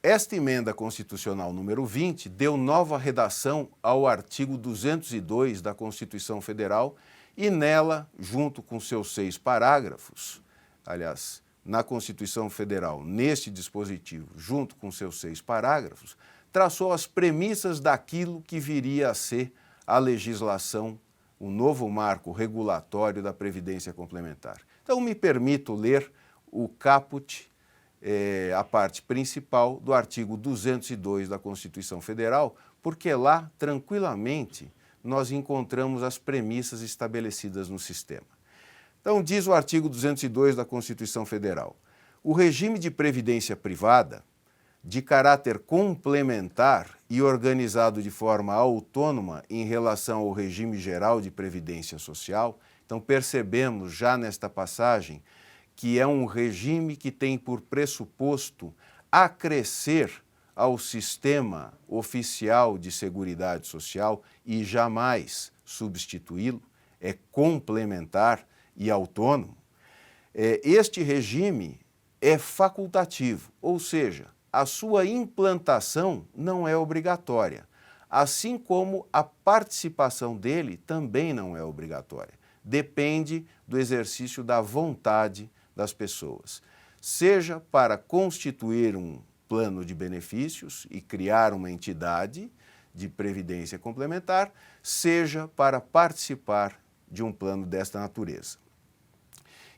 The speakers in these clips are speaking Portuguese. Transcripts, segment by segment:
Esta emenda constitucional número 20 deu nova redação ao artigo 202 da Constituição Federal e nela, junto com seus 6 parágrafos, aliás, na Constituição Federal, neste dispositivo, junto com seus 6 parágrafos, traçou as premissas daquilo que viria a ser a legislação, o novo marco regulatório da Previdência Complementar. Então, me permito ler o caput, a parte principal do artigo 202 da Constituição Federal, porque lá, tranquilamente, nós encontramos as premissas estabelecidas no sistema. Então, diz o artigo 202 da Constituição Federal: o regime de previdência privada, de caráter complementar e organizado de forma autônoma em relação ao regime geral de previdência social. Então, percebemos já nesta passagem que é um regime que tem por pressuposto acrescer ao sistema oficial de Seguridade Social e jamais substituí-lo, é complementar e autônomo. Este regime é facultativo, ou seja, a sua implantação não é obrigatória, assim como a participação dele também não é obrigatória. Depende do exercício da vontade das pessoas, seja para constituir um plano de benefícios e criar uma entidade de previdência complementar, seja para participar de um plano desta natureza.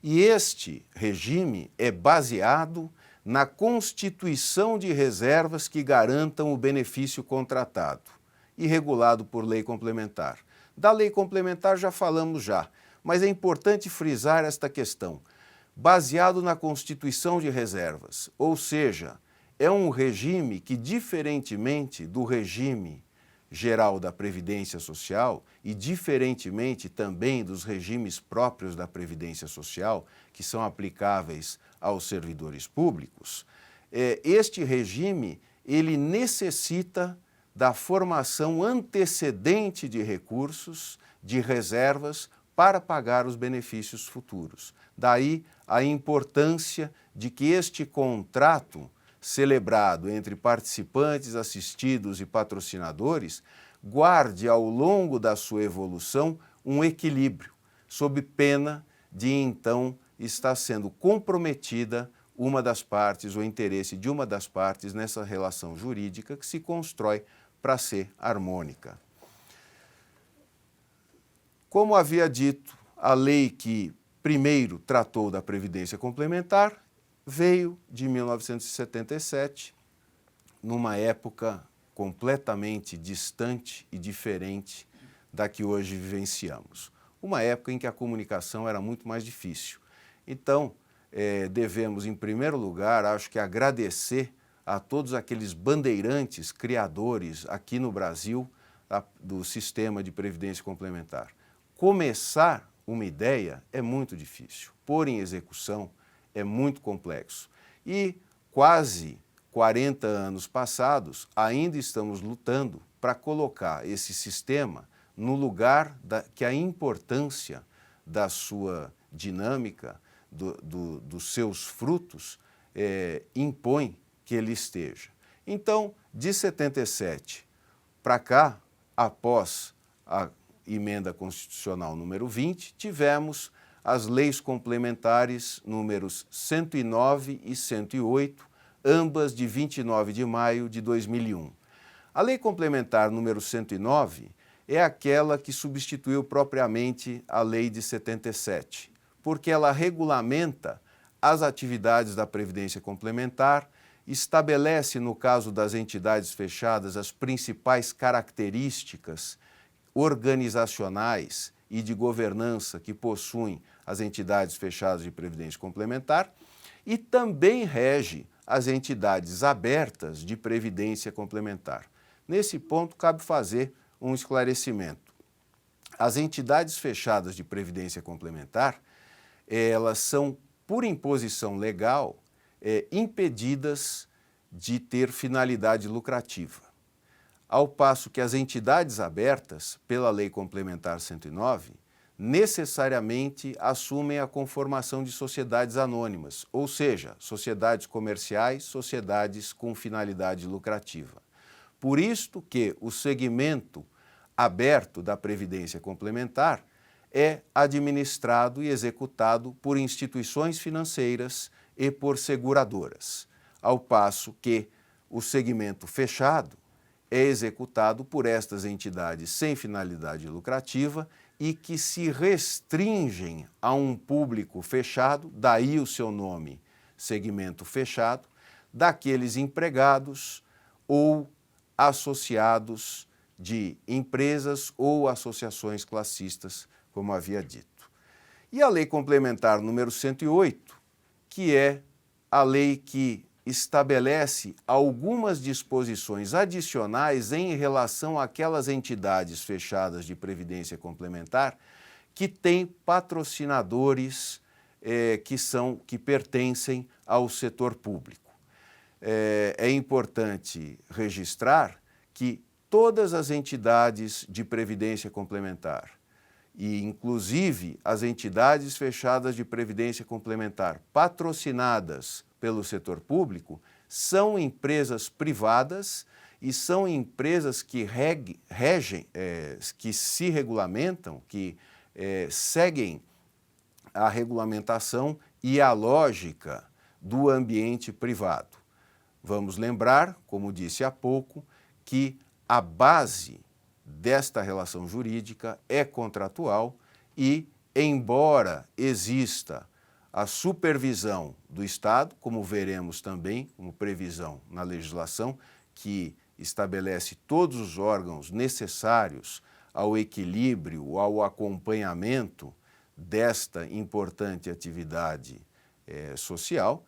E este regime é baseado na constituição de reservas que garantam o benefício contratado e regulado por lei complementar. Da lei complementar já falamos já, mas é importante frisar esta questão. Baseado na constituição de reservas, ou seja, é um regime que, diferentemente do regime geral da Previdência Social e diferentemente também dos regimes próprios da Previdência Social, que são aplicáveis aos servidores públicos, este regime ele necessita da formação antecedente de recursos, de reservas, para pagar os benefícios futuros. Daí a importância de que este contrato celebrado entre participantes, assistidos e patrocinadores guarde ao longo da sua evolução um equilíbrio, sob pena de então estar sendo comprometida uma das partes, o interesse de uma das partes nessa relação jurídica que se constrói para ser harmônica. Como havia dito, a lei que primeiro tratou da Previdência Complementar veio de 1977, numa época completamente distante e diferente da que hoje vivenciamos. Uma época em que a comunicação era muito mais difícil. Então, devemos, em primeiro lugar, acho que agradecer a todos aqueles bandeirantes criadores aqui no Brasil do sistema de previdência complementar. Começar uma ideia é muito difícil, pôr em execução é muito complexo. E quase 40 anos passados, ainda estamos lutando para colocar esse sistema no lugar que a importância da sua dinâmica, dos seus frutos, impõe que ele esteja. Então, de 77 para cá, após a emenda constitucional número 20, tivemos as leis complementares números 109 e 108, ambas de 29 de maio de 2001. A lei complementar número 109 é aquela que substituiu propriamente a lei de 77, porque ela regulamenta as atividades da Previdência Complementar, estabelece, no caso das entidades fechadas, as principais características organizacionais e de governança que possuem as entidades fechadas de previdência complementar e também rege as entidades abertas de previdência complementar. Nesse ponto, cabe fazer um esclarecimento. As entidades fechadas de previdência complementar, elas são, por imposição legal, impedidas de ter finalidade lucrativa. Ao passo que as entidades abertas, pela Lei Complementar 109, necessariamente assumem a conformação de sociedades anônimas, ou seja, sociedades comerciais, sociedades com finalidade lucrativa. Por isto que o segmento aberto da Previdência Complementar é administrado e executado por instituições financeiras e por seguradoras, ao passo que o segmento fechado é executado por estas entidades sem finalidade lucrativa e que se restringem a um público fechado, daí o seu nome, segmento fechado, daqueles empregados ou associados de empresas ou associações classistas, como havia dito. E a Lei Complementar número 108, que é a lei que estabelece algumas disposições adicionais em relação àquelas entidades fechadas de previdência complementar que têm patrocinadores que pertencem ao setor público. É importante registrar que todas as entidades de previdência complementar e inclusive as entidades fechadas de previdência complementar patrocinadas pelo setor público são empresas privadas e são empresas que que se regulamentam, que seguem a regulamentação e a lógica do ambiente privado. Vamos lembrar, como disse há pouco, que a base desta relação jurídica é contratual e, embora exista a supervisão do Estado, como veremos também, como previsão na legislação, que estabelece todos os órgãos necessários ao equilíbrio, ao acompanhamento desta importante atividade social,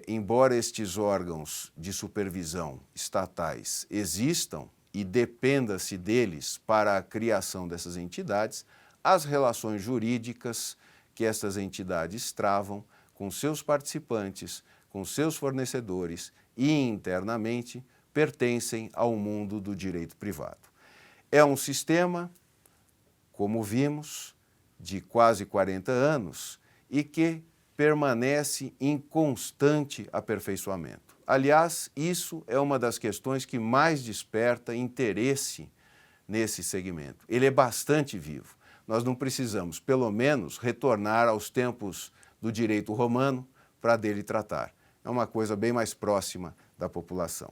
embora estes órgãos de supervisão estatais existam e dependa-se deles para a criação dessas entidades, as relações jurídicas que essas entidades travam com seus participantes, com seus fornecedores e internamente pertencem ao mundo do direito privado. É um sistema, como vimos, de quase 40 anos e que permanece em constante aperfeiçoamento. Aliás, isso é uma das questões que mais desperta interesse nesse segmento. Ele é bastante vivo. Nós não precisamos, pelo menos, retornar aos tempos do direito romano para dele tratar. É uma coisa bem mais próxima da população.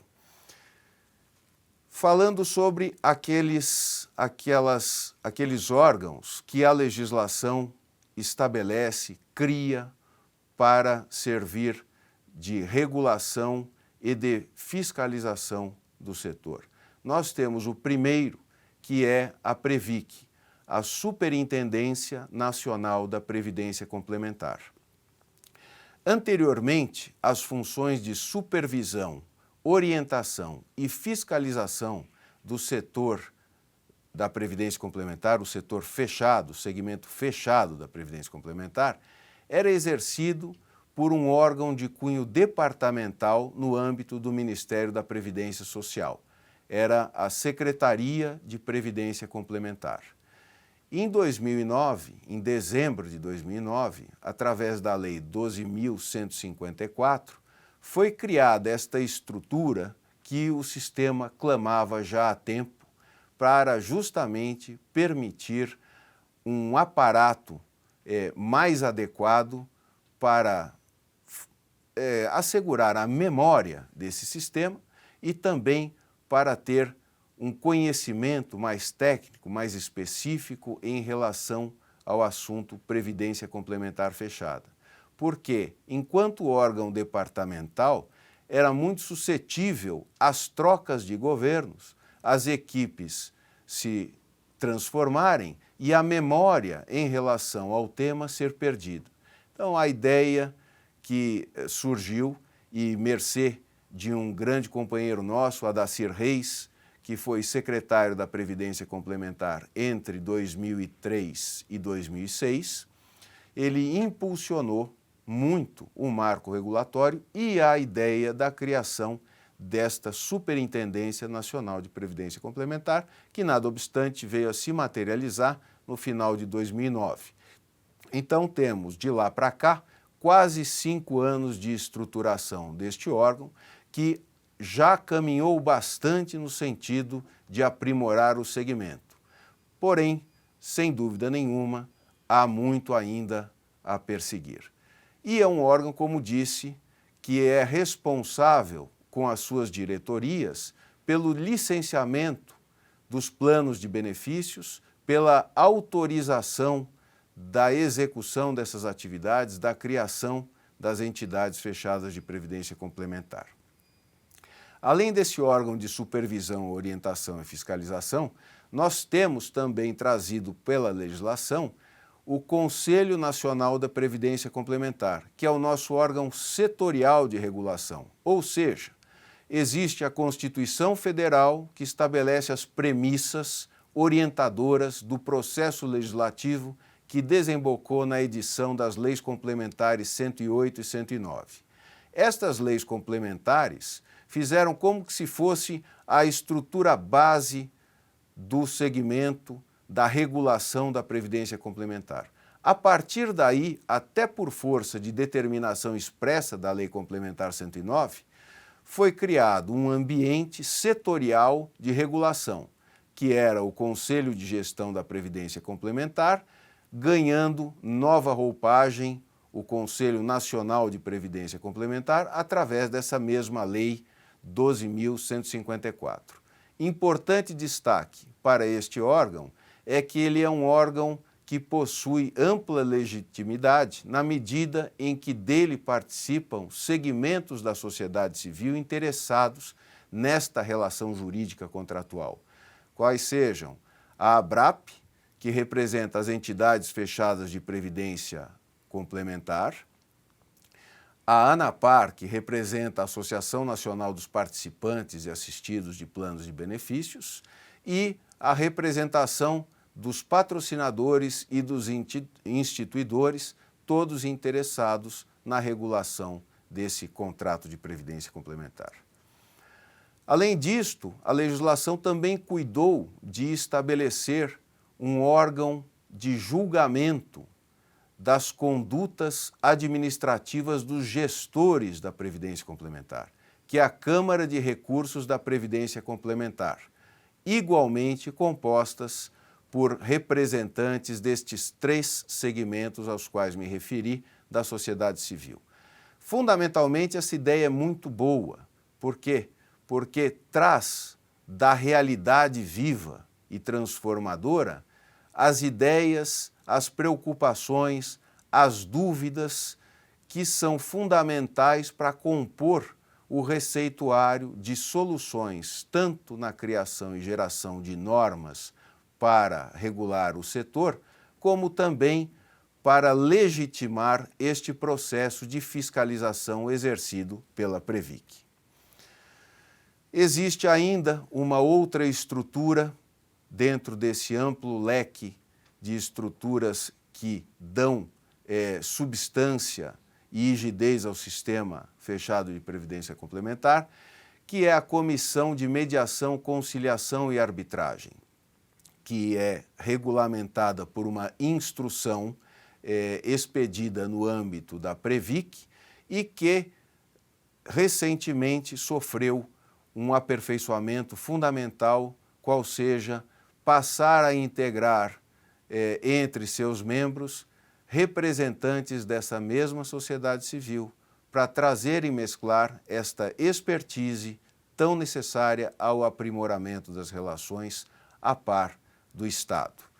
Falando sobre aqueles órgãos que a legislação estabelece, cria para servir de regulação e de fiscalização do setor. Nós temos o primeiro, que é a Previc, a Superintendência Nacional da Previdência Complementar. Anteriormente, as funções de supervisão, orientação e fiscalização do setor da Previdência Complementar, o setor fechado, o segmento fechado da Previdência Complementar, era exercido por um órgão de cunho departamental no âmbito do Ministério da Previdência Social. Era a Secretaria de Previdência Complementar. Em 2009, em dezembro de 2009, através da Lei 12.154, foi criada esta estrutura que o sistema clamava já há tempo para justamente permitir um aparato mais adequado para assegurar a memória desse sistema e também para ter um conhecimento mais técnico, mais específico em relação ao assunto Previdência Complementar Fechada. Porque, enquanto órgão departamental, era muito suscetível às trocas de governos, as equipes se transformarem e a memória em relação ao tema ser perdida. Então, a ideia que surgiu, e mercê de um grande companheiro nosso, Adacir Reis, que foi secretário da Previdência Complementar entre 2003 e 2006, ele impulsionou muito o marco regulatório e a ideia da criação desta Superintendência Nacional de Previdência Complementar, que, nada obstante, veio a se materializar no final de 2009. Então temos, de lá para cá, quase 5 anos de estruturação deste órgão, que já caminhou bastante no sentido de aprimorar o segmento. Porém, sem dúvida nenhuma, há muito ainda a perseguir. E é um órgão, como disse, que é responsável com as suas diretorias pelo licenciamento dos planos de benefícios, pela autorização da execução dessas atividades, da criação das entidades fechadas de previdência complementar. Além desse órgão de supervisão, orientação e fiscalização, nós temos também trazido pela legislação o Conselho Nacional da Previdência Complementar, que é o nosso órgão setorial de regulação, ou seja, existe a Constituição Federal que estabelece as premissas orientadoras do processo legislativo que desembocou na edição das Leis Complementares 108 e 109. Estas leis complementares fizeram como que se fosse a estrutura base do segmento da regulação da Previdência Complementar. A partir daí, até por força de determinação expressa da Lei Complementar 109, foi criado um ambiente setorial de regulação, que era o Conselho de Gestão da Previdência Complementar, ganhando nova roupagem o Conselho Nacional de Previdência Complementar através dessa mesma Lei 12.154. Importante destaque para este órgão é que ele é um órgão que possui ampla legitimidade na medida em que dele participam segmentos da sociedade civil interessados nesta relação jurídica contratual, quais sejam a ABRAP, que representa as entidades fechadas de previdência complementar, a ANAPAR, que representa a Associação Nacional dos Participantes e Assistidos de Planos de Benefícios, e a representação dos patrocinadores e dos instituidores, todos interessados na regulação desse contrato de previdência complementar. Além disto, a legislação também cuidou de estabelecer um órgão de julgamento das condutas administrativas dos gestores da Previdência Complementar, que é a Câmara de Recursos da Previdência Complementar, igualmente compostas por representantes destes 3 segmentos aos quais me referi da sociedade civil. Fundamentalmente, essa ideia é muito boa. Por quê? Porque traz da realidade viva e transformadora as ideias, as preocupações, as dúvidas que são fundamentais para compor o receituário de soluções, tanto na criação e geração de normas para regular o setor, como também para legitimar este processo de fiscalização exercido pela Previc. Existe ainda uma outra estrutura dentro desse amplo leque de estruturas que dão substância e rigidez ao sistema fechado de previdência complementar, que é a Comissão de Mediação, Conciliação e Arbitragem, que é regulamentada por uma instrução expedida no âmbito da Previc e que recentemente sofreu um aperfeiçoamento fundamental, qual seja passar a integrar entre seus membros representantes dessa mesma sociedade civil para trazer e mesclar esta expertise tão necessária ao aprimoramento das relações a par do Estado.